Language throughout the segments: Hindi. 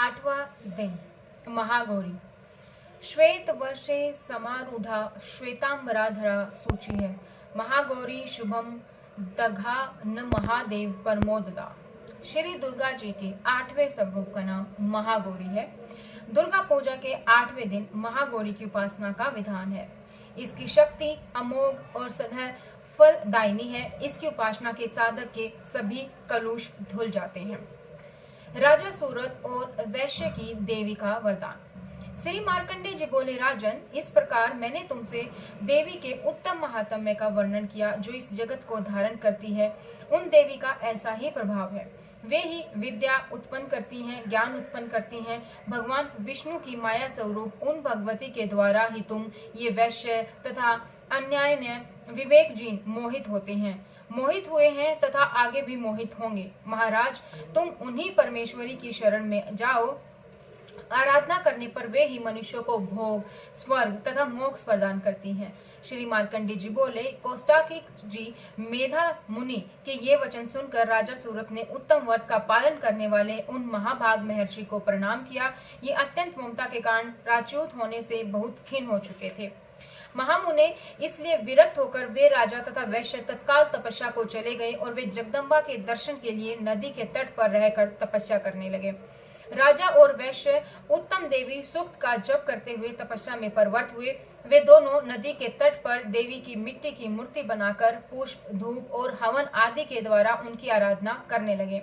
8वां दिन महागौरी। श्वेत वर्षे समारूढ़ा श्वेतांबराधरा सूची है। महागौरी शुभम दघा न महादेव परमोददा। श्री दुर्गा जी के 8वें स्वरूप का नाम महागौरी है। दुर्गा पूजा के 8वें दिन महागौरी की उपासना का विधान है। इसकी शक्ति अमोघ और सदैव फलदायिनी है। इसकी उपासना के साधक के सभी कलुष धुल जाते हैं। राजा सूरत और वैश्य की देवी का वरदान। श्री मार्कंडेय जी बोले, राजन, इस प्रकार मैंने तुमसे देवी के उत्तम महात्म्य का वर्णन किया जो इस जगत को धारण करती है। उन देवी का ऐसा ही प्रभाव है। वे ही विद्या उत्पन्न करती हैं, ज्ञान उत्पन्न करती हैं। भगवान विष्णु की माया स्वरूप उन भगवती के द्वारा ही तुम ये वैश्य तथा अन्याय विवेकहीन मोहित होते हैं, मोहित हुए हैं तथा आगे भी मोहित होंगे। महाराज, तुम उन्हीं परमेश्वरी की शरण में जाओ। आराधना करने पर वे ही मनुष्यों को भोग, स्वर्ग तथा मोक्ष प्रदान करती हैं। श्री मार्कंडेय जी बोले, कोष्टाकी जी मेधा मुनि के ये वचन सुनकर राजा सूरत ने उत्तम व्रत का पालन करने वाले उन महाभाग महर्षि को प्रणाम किया। ये अत्यंत ममता के कारण राजच्युत होने से बहुत खिन्न हो चुके थे। महामुने इसलिए विरक्त होकर वे राजा तथा वैश्य तत्काल तपस्या को चले गए और वे जगदम्बा के दर्शन के लिए नदी के तट पर रहकर तपस्या करने लगे। राजा और वैश्य उत्तम देवी सूक्त का जप करते हुए तपस्या में परवर्त हुए। वे दोनों नदी के तट पर देवी की मिट्टी की मूर्ति बनाकर पुष्प, धूप और हवन आदि के द्वारा उनकी आराधना करने लगे।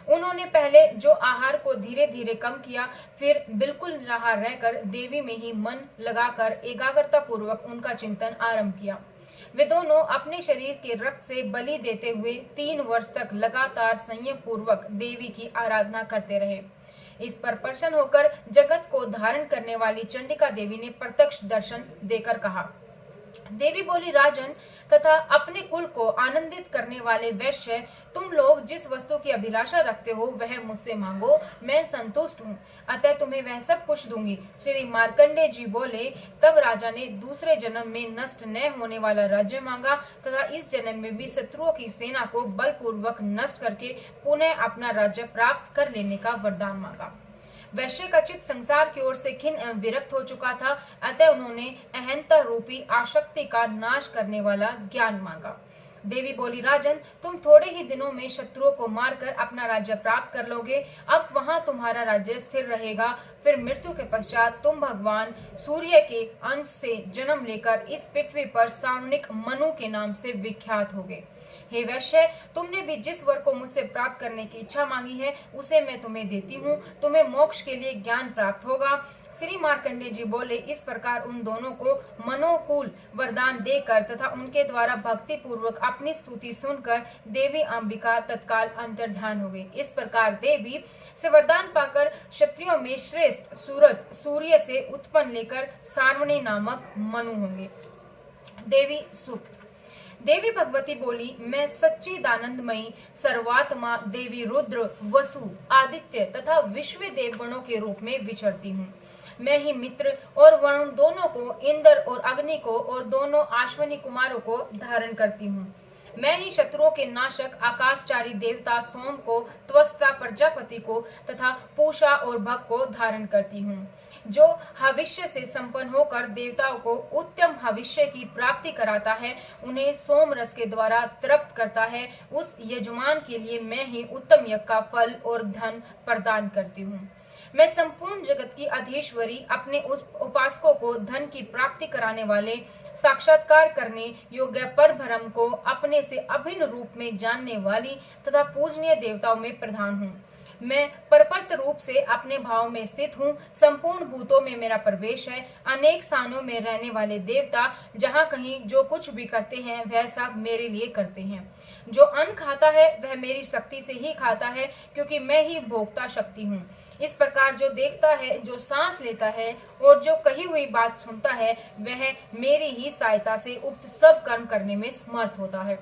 उन्होंने पहले जो आहार को धीरे धीरे कम किया, फिर बिल्कुल निराहार रहकर देवी में ही मन लगाकर एकाग्रता पूर्वक उनका चिंतन आरंभ किया। वे दोनों अपने शरीर के रक्त से बलि देते हुए 3 वर्ष तक लगातार संयम पूर्वक देवी की आराधना करते रहे। इस पर प्रसन्न होकर जगत को धारण करने वाली चंडिका देवी ने प्रत्यक्ष दर्शन देकर कहा। देवी बोली, राजन तथा अपने कुल को आनंदित करने वाले वैश्य, तुम लोग जिस वस्तु की अभिलाषा रखते हो वह मुझसे मांगो, मैं संतुष्ट हूँ, अतः तुम्हें वह सब कुछ दूंगी। श्री मार्कंडेय जी बोले, तब राजा ने दूसरे जन्म में नष्ट न होने वाला राज्य मांगा तथा इस जन्म में भी शत्रुओं की सेना को बलपूर्वक नष्ट करके पुनः अपना राज्य प्राप्त कर लेने का वरदान मांगा। वैश्य का चित्त संसार की ओर से खिन्न एवं विरक्त हो चुका था, अतः उन्होंने अहंता रूपी आसक्ति का नाश करने वाला ज्ञान मांगा। देवी बोली, राजन, तुम थोड़े ही दिनों में शत्रुओं को मारकर अपना राज्य प्राप्त कर लोगे। अब वहां तुम्हारा राज्य स्थिर रहेगा। फिर मृत्यु के पश्चात तुम भगवान सूर्य के अंश से जन्म लेकर इस पृथ्वी पर सारणिक मनु के नाम से विख्यात होगे। हे वैश्य, तुमने भी जिस वर को मुझसे प्राप्त करने की इच्छा मांगी है उसे मैं तुम्हें देती हूँ। तुम्हें मोक्ष के लिए ज्ञान प्राप्त होगा। श्री मार्कंडेय जी बोले, इस प्रकार उन दोनों को मनोकूल वरदान देकर तथा उनके द्वारा भक्ति पूर्वक अपनी स्तुति सुनकर देवी अंबिका तत्काल अंतर्धान हो गई। इस प्रकार देवी से वरदान पाकर क्षत्रियों में श्रेष्ठ सूरत सूर्य से उत्पन्न लेकर सारवणी नामक मनु होंगे। देवी सूक्त। देवी भगवती बोली, मैं सच्चिदानंदमयी सर्वात्मा देवी रुद्र, वसु, आदित्य तथा विश्व देवगणों के रूप में विचरती हूँ। मैं ही मित्र और वरुण दोनों को, इंद्र और अग्नि को और दोनों अश्विनी कुमारों को धारण करती हूँ। मैं ही शत्रुओं के नाशक आकाशचारी देवता सोम को, त्वष्टा प्रजापति को तथा पूषा और भग को धारण करती हूँ। जो हविष्य से संपन्न होकर देवताओं को उत्तम हविष्य की प्राप्ति कराता है, उन्हें सोम रस के द्वारा तृप्त करता है, उस यजमान के लिए मैं ही उत्तम यज्ञ का फल और धन प्रदान करती हूँ। मैं संपूर्ण जगत की अधीश्वरी, अपने उस उपासकों को धन की प्राप्ति कराने वाले, साक्षात्कार करने योग्य परब्रह्म को अपने से अभिन्न रूप में जानने वाली तथा पूजनीय देवताओं में प्रधान हूँ। मैं परपर्त रूप से अपने भाव में स्थित हूँ। संपूर्ण भूतों में मेरा प्रवेश है। अनेक स्थानों में रहने वाले देवता जहाँ कहीं जो कुछ भी करते हैं वह सब मेरे लिए करते हैं। जो अन्न खाता है वह मेरी शक्ति से ही खाता है, क्योंकि मैं ही भोक्ता शक्ति हूँ। इस प्रकार जो देखता है, जो सांस लेता है और जो कही हुई बात सुनता है, वह मेरी ही सहायता से उक्त सब कर्म करने में समर्थ होता है।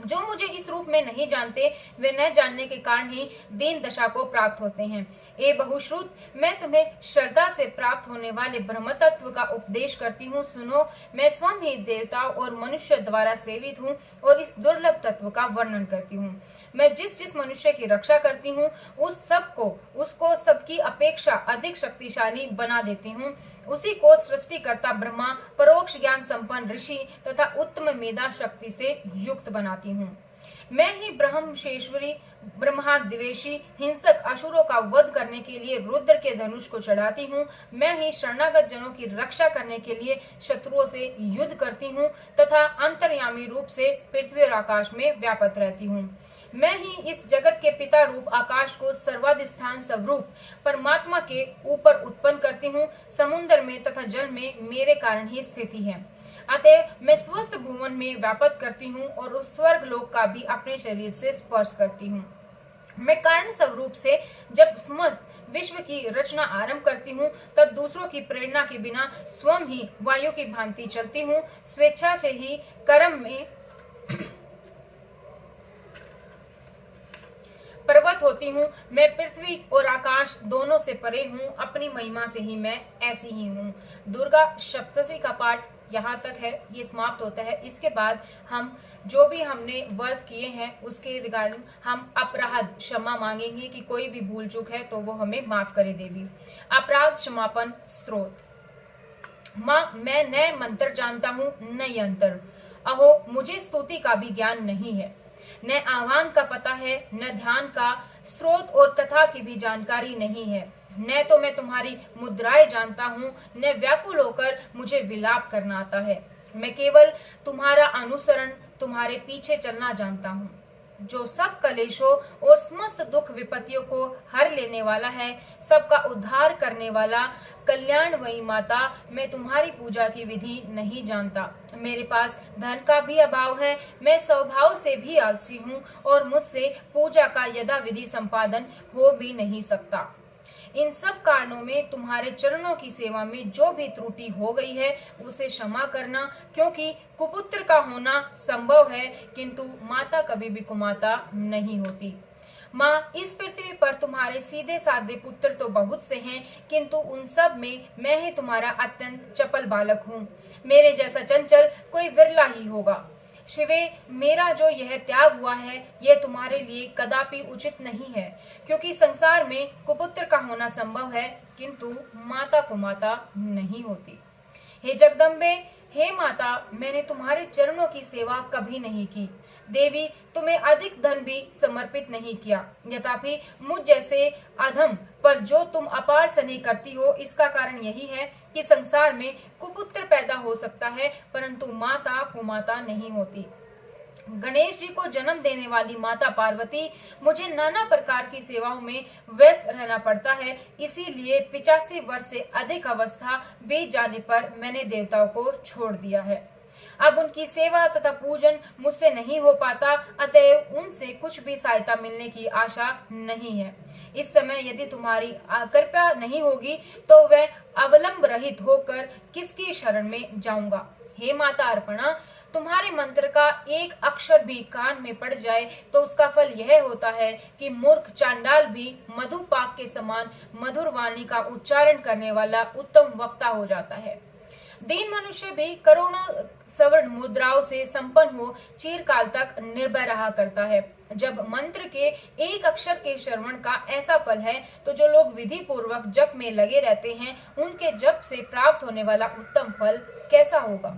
जो मुझे इस रूप में नहीं जानते वे न जानने के कारण ही दीन दशा को प्राप्त होते हैं। ए बहुश्रुत, मैं तुम्हें श्रद्धा से प्राप्त होने वाले ब्रह्म तत्व का उपदेश करती हूँ। सुनो, मैं स्वयं ही देवताओं और मनुष्य द्वारा सेवित हूँ और इस दुर्लभ तत्व का वर्णन करती हूँ। मैं जिस जिस मनुष्य की रक्षा करती हूँ उसको सबकी अपेक्षा अधिक शक्तिशाली बना देती हूँ। उसी को सृष्टिकर्ता ब्रह्मा, परोक्ष ज्ञान संपन्न ऋषि तथा उत्तम मेधा शक्ति से युक्त बनाती हूँ। मैं ही ब्रह्मशेश्वरी, ब्रह्माद्वेषी हिंसक असुरों का वध करने के लिए रुद्र के धनुष को चढ़ाती हूँ। मैं ही शरणागत जनों की रक्षा करने के लिए शत्रुओं से युद्ध करती हूँ तथा अंतर्यामी रूप से पृथ्वी और आकाश में व्याप्त रहती हूँ। मैं ही इस जगत के पिता रूप आकाश को सर्वाधिष्ठान स्वरूप परमात्मा के ऊपर उत्पन्न करती हूँ। समुद्र में तथा जल में मेरे कारण ही स्थिति है। अतः मैं स्वस्थ भुवन में व्याप्त करती हूँ और उस स्वर्ग लोक का भी अपने शरीर से स्पर्श करती हूँ। मैं कारण स्वरूप से जब समस्त विश्व की रचना आरंभ करती हूँ तब दूसरों की प्रेरणा के बिना स्वयं ही वायु की भांति चलती हूँ। स्वेच्छा से ही कर्म में पर्वत होती हूँ। मैं पृथ्वी और आकाश दोनों से परे हूँ। अपनी महिमा से ही मैं ऐसी ही हूँ। दुर्गा सप्तशती का पाठ यहाँ तक है, ये समाप्त होता है। इसके बाद हम जो भी हमने व्रत किए हैं उसके रिगार्डिंग हम अपराध क्षमा मांगेंगे कि कोई भी भूल चूक है तो वो हमें माफ करे देवी। अपराध क्षमापन स्त्रोत। माँ, मैं न मंत्र जानता हूँ न यंत्र। अहो, मुझे स्तुति का भी ज्ञान नहीं है, न आह्वान का पता है, न ध्यान का स्रोत और कथा की भी जानकारी नहीं है। न तो मैं तुम्हारी मुद्राएं जानता हूँ, न व्याकुल होकर मुझे विलाप करना आता है। मैं केवल तुम्हारा अनुसरण, तुम्हारे पीछे चलना जानता हूँ। जो सब कलेशों और समस्त दुख विपत्तियों को हर लेने वाला है, सबका उद्धार करने वाला कल्याणमयी माता, मैं तुम्हारी पूजा की विधि नहीं जानता। मेरे पास धन का भी अभाव है, मैं स्वभाव से भी आलसी हूँ और मुझसे पूजा का यथाविधि संपादन हो भी नहीं सकता। इन सब कारणों में तुम्हारे चरणों की सेवा में जो भी त्रुटि हो गई है उसे क्षमा करना, क्योंकि कुपुत्र का होना संभव है किंतु माता कभी भी कुमाता नहीं होती। माँ, इस पृथ्वी पर तुम्हारे सीधे साधे पुत्र तो बहुत से हैं, किंतु उन सब में मैं ही तुम्हारा अत्यंत चपल बालक हूँ। मेरे जैसा चंचल कोई विरला ही होगा। शिवे, मेरा जो यह त्याग हुआ है यह तुम्हारे लिए कदापि उचित नहीं है, क्योंकि संसार में कुपुत्र का होना संभव है किंतु माता कुमाता नहीं होती। हे जगदम्बे, हे माता, मैंने तुम्हारे चरणों की सेवा कभी नहीं की। देवी, तुम्हें अधिक धन भी समर्पित नहीं किया, यद्यपि मुझ जैसे अधम पर जो तुम अपार स्नेह करती हो, इसका कारण यही है कि संसार में कुपुत्र पैदा हो सकता है परंतु माता कुमाता नहीं होती। गणेश जी को जन्म देने वाली माता पार्वती, मुझे नाना प्रकार की सेवाओं में व्यस्त रहना पड़ता है, इसीलिए 85 वर्ष से अधिक अवस्था बीत जाने पर मैंने देवताओं को छोड़ दिया है। अब उनकी सेवा तथा पूजन मुझसे नहीं हो पाता, अतएव उनसे कुछ भी सहायता मिलने की आशा नहीं है। इस समय यदि तुम्हारी कृपा नहीं होगी तो वह अवलंब रहित होकर किसकी शरण में जाऊंगा। हे माता अर्पणा, तुम्हारे मंत्र का एक अक्षर भी कान में पड़ जाए तो उसका फल यह होता है कि मूर्ख चांडाल भी मधुपाक के समान मधुर वाणी का उच्चारण करने वाला उत्तम वक्ता हो जाता है। दीन मनुष्य भी करोड़ों सवर्ण मुद्राओं से संपन्न हो चिरकाल तक निर्भय रहा करता है। जब मंत्र के एक अक्षर के श्रवण का ऐसा फल है तो जो लोग विधि पूर्वक जप में लगे रहते हैं उनके जप से प्राप्त होने वाला उत्तम फल कैसा होगा,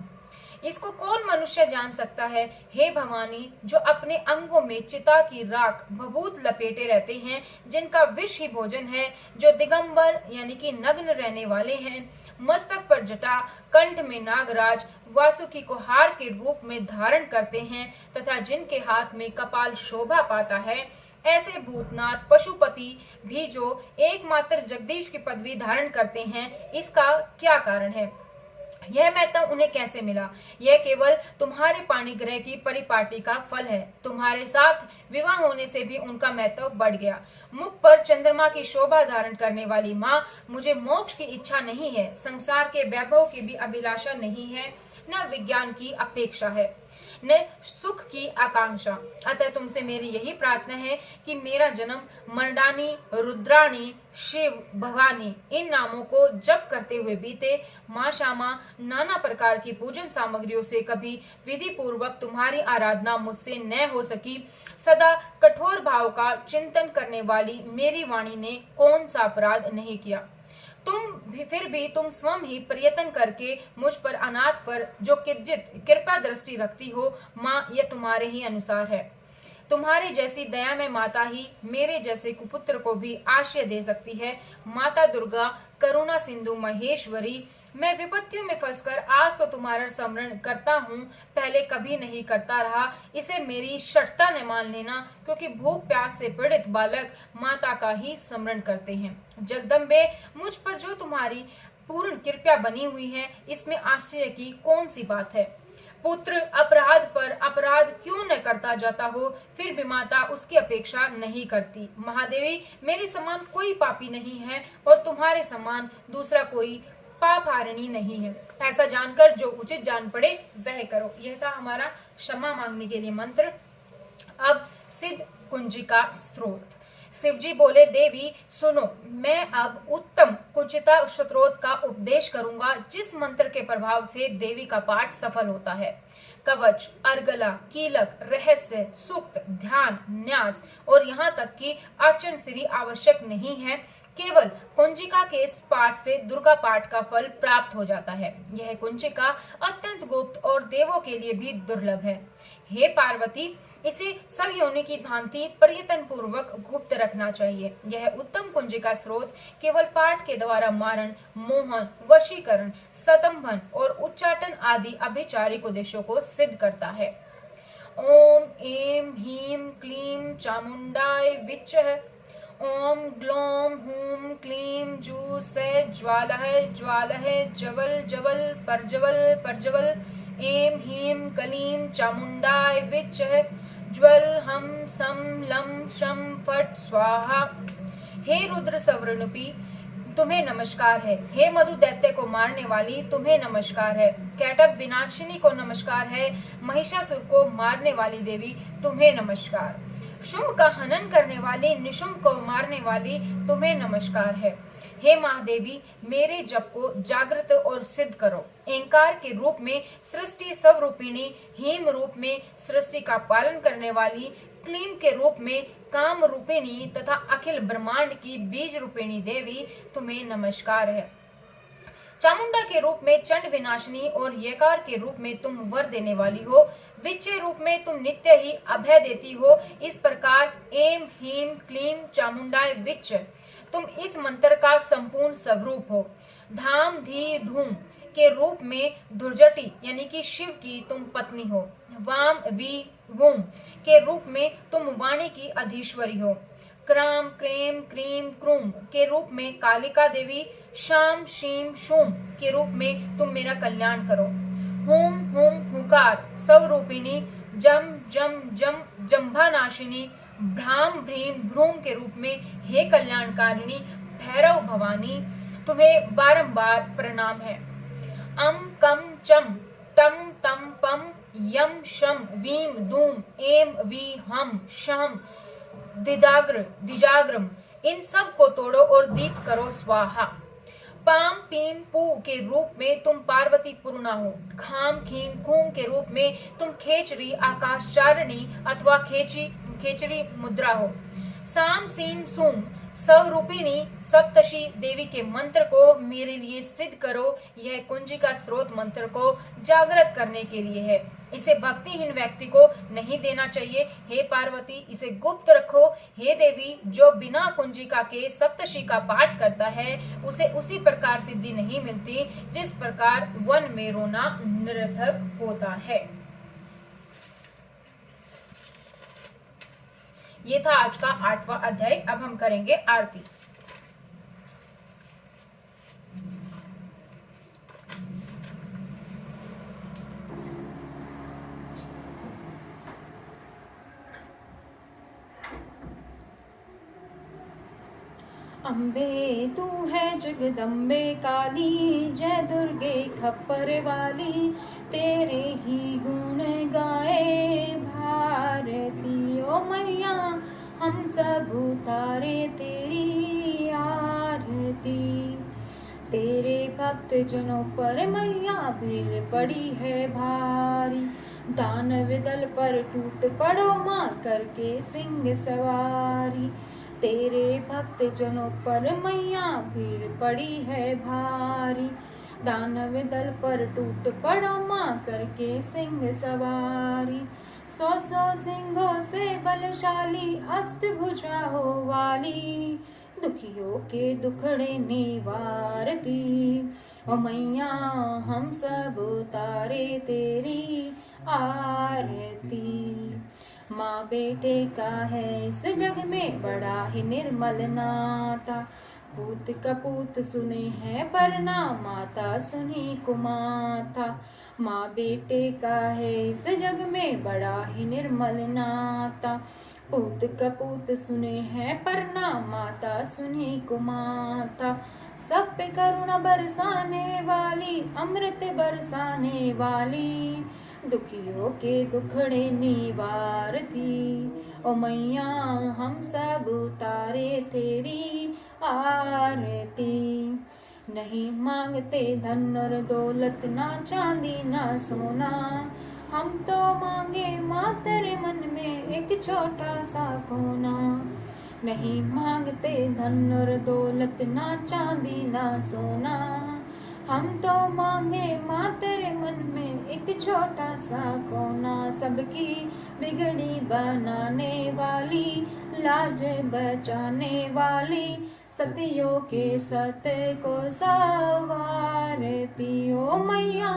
इसको कौन मनुष्य जान सकता है। हे भवानी, जो अपने अंगों में चिता की राख भभूत लपेटे रहते हैं, जिनका विष ही भोजन है, जो दिगंबर यानी कि नग्न रहने वाले हैं, मस्तक पर जटा, कंठ में नागराज, वासुकी को हार के रूप में धारण करते हैं तथा जिनके हाथ में कपाल शोभा पाता है, ऐसे भूतनाथ पशुपति भी जो एकमात्र जगदीश की पदवी धारण करते हैं, इसका क्या कारण है। यह महत्व उन्हें कैसे मिला। यह केवल तुम्हारे पाणिग्रह की परिपाटी का फल है। तुम्हारे साथ विवाह होने से भी उनका महत्व बढ़ गया। मुख पर चंद्रमा की शोभा धारण करने वाली माँ, मुझे मोक्ष की इच्छा नहीं है, संसार के वैभव की भी अभिलाषा नहीं है, न विज्ञान की अपेक्षा है। न सुख की आकांक्षा। अतः तुमसे मेरी यही प्रार्थना है कि मेरा जन्म मर्दानी, रुद्राणी, शिव, भवानी इन नामों को जप करते हुए बीते। माँ श्यामा नाना प्रकार की पूजन सामग्रियों से कभी विधि पूर्वक तुम्हारी आराधना मुझसे न हो सकी। सदा कठोर भाव का चिंतन करने वाली मेरी वाणी ने कौन सा अपराध नहीं किया। फिर भी तुम स्वयं ही प्रयत्न करके मुझ पर अनाथ पर जो किंचित कृपा दृष्टि रखती हो माँ, यह तुम्हारे ही अनुसार है। तुम्हारे जैसी दया में माता ही मेरे जैसे कुपुत्र को भी आश्रय दे सकती है। माता दुर्गा, करुणा सिंधु महेश्वरी, मैं विपत्तियों में फंसकर आज तो तुम्हारा स्मरण करता हूँ, पहले कभी नहीं करता रहा। इसे मेरी शठता न मान लेना, क्योंकि भूख प्यास से पीड़ित बालक माता का ही स्मरण करते हैं। जगदम्बे, मुझ पर जो तुम्हारी पूर्ण कृपा बनी हुई है, इसमें आश्चर्य की कौन सी बात है। पुत्र अपराध पर अपराध क्यों न करता जाता हो, फिर भी माता उसकी अपेक्षा नहीं करती। महादेवी, मेरे समान कोई पापी नहीं है और तुम्हारे समान दूसरा कोई पापहारिणी नहीं है। ऐसा जानकर जो उचित जान पड़े वह करो। यह था हमारा क्षमा मांगने के लिए मंत्र। अब सिद्ध कुंजिका स्त्रोत। शिवजी बोले, देवी सुनो, मैं अब उत्तम कुंजिका स्त्रोत का उपदेश करूंगा, जिस मंत्र के प्रभाव से देवी का पाठ सफल होता है। कवच, अर्गला, कीलक, रहस्य, सूक्त, ध्यान, न्यास और यहाँ तक कि अर्चन श्री आवश्यक नहीं है। केवल कुंजिका के इस पाठ से दुर्गा पाठ का फल प्राप्त हो जाता है। यह कुंजिका अत्यंत गुप्त और देवों के लिए भी दुर्लभ है। हे पार्वती, इसे सब योनि की भांति प्रयत्न पूर्वक गुप्त रखना चाहिए। यह उत्तम कुंजिका स्रोत केवल पाठ के द्वारा मारण, मोहन, वशीकरण, स्तंभन और उच्चाटन आदि अभिचारिक उद्देश्यों को सिद्ध करता है। ओम ऐं ह्रीं क्लीं चामुंडाय विच्चः। ओम ग्लौं हूं क्लीं जू से ज्वालः ज्वालः जवल जवल परजवल परजवल। ऐं ह्रीं क्लीं चामुंडाय विच्चः। ज्वल हम सम लम शम फट स्वाहा। हे रुद्र सवरणुपी, तुम्हें नमस्कार है। हे मधु दैत्य को मारने वाली, तुम्हें नमस्कार है। कैटभ विनाशिनी को नमस्कार है। महिषासुर को मारने वाली देवी, तुम्हें नमस्कार। शुंभ का हनन करने वाली, निशुंभ को मारने वाली, तुम्हें नमस्कार है। हे महादेवी, मेरे जप को जागृत और सिद्ध करो। एंकार के रूप में सृष्टि स्वरूपिणी, हीम रूप में सृष्टि का पालन करने वाली, क्लीम के रूप में काम रूपिणी तथा अखिल ब्रह्मांड की बीज रूपिणी देवी, तुम्हें नमस्कार है। चामुंडा के रूप में चंड विनाशिनी और यकार के रूप में तुम वर देने वाली हो। विच्चे रूप में तुम नित्य ही अभय देती हो। इस प्रकार ऐं ह्रीं क्लीं चामुंडाय विच्च, तुम इस मंत्र का संपूर्ण स्वरूप हो। धाम धी धूम के रूप में धुर्जटी यानी कि शिव की तुम पत्नी हो। वाम वी वूम के रूप में तुम वाणी की अधीश्वरी हो। क्राम क्रेम क्रीम क्रूम के रूप में कालिका देवी। शाम शीम शूम के रूप में तुम मेरा कल्याण करो। हुम हुम हुकार स्वरूपिणी। जम जम जम जम्भानाशिनी। भ्राम भ्रीम भ्रूम के रूप में हे कल्याणकारिणी भैरव भवानी, तुम्हें बारंबार प्रणाम है। अम कम चम तम तम पम यम शम वीम दूम एम वी हम शम दिजाग्रम, इन सब को तोड़ो और दीप करो स्वाहा। पाम पीम पू के रूप में तुम पार्वती पूर्णा हो। खाम खीम खूम के रूप में तुम खेचरी आकाशचारिणी अथवा खेचरी मुद्रा हो। साम सीम सूम स्वरूपिणी सप्तशी देवी के मंत्र को मेरे लिए सिद्ध करो। यह कुंजिका स्रोत मंत्र को जागृत करने के लिए है। इसे भक्तिहीन व्यक्ति को नहीं देना चाहिए। हे पार्वती, इसे गुप्त रखो। हे देवी, जो बिना कुंजिका के सप्तशी का पाठ करता है उसे उसी प्रकार सिद्धि नहीं मिलती जिस प्रकार वन में रोना निरर्थक होता है। ये था आज का 8वां अध्याय। अब हम करेंगे आरती। अम्बे तू है जगदम्बे काली, जय दुर्गे खप्पर वाली। तेरे ही गुण गाए भारती। ओ मैया हम सब उतारे तेरी आरती। तेरे भक्त जनों पर मैया भीड़ पड़ी है भारी, दानव दल पर टूट पड़ो माँ करके सिंह सवारी। तेरे भक्त जनों पर मैया भीड़ पड़ी है भारी, दानव दल पर टूट पड़ो माँ करके सिंह सवारी। 100 सिंहों से बलशाली अष्टभुजा हो वाली, दुखियों के दुखड़े निवारती। ओ मैया हम सब उतारे तेरी आरती। माँ बेटे का है इस जग में बड़ा ही निर्मल नाता, पूत कपूत सुने हैं पर ना माता सुनी कुमाता। माँ बेटे का है इस जग में बड़ा ही निर्मल नाता, पूत कपूत सुने हैं पर ना माता सुनी कुमाता। सब पे करुणा बरसाने वाली, अमृत बरसाने वाली, दुखियों के दुखड़े निवारती। ओ मैया हम सब उतारे तेरी आरती। नहीं मांगते धन और दौलत, ना चांदी ना सोना, हम तो मांगे माँ तेरे मन में एक छोटा सा कोना। नहीं मांगते धन और दौलत, ना चांदी ना सोना, हम तो मांगे माँ तेरे मन में एक छोटा सा कोना। सबकी बिगड़ी बनाने वाली, लाज बचाने वाली, सतियों के सत्य को सवारती। ओ मैया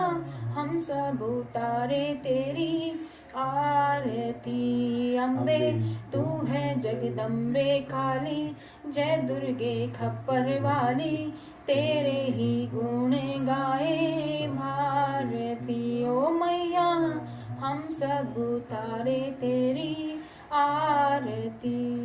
हम सब उतारे तेरी आरती। अम्बे तू है जगदम्बे काली, जय दुर्गे खप्पर वाली, तेरे ही गुण गाए भारती। ओ मैया हम सब उतारे तेरी आरती।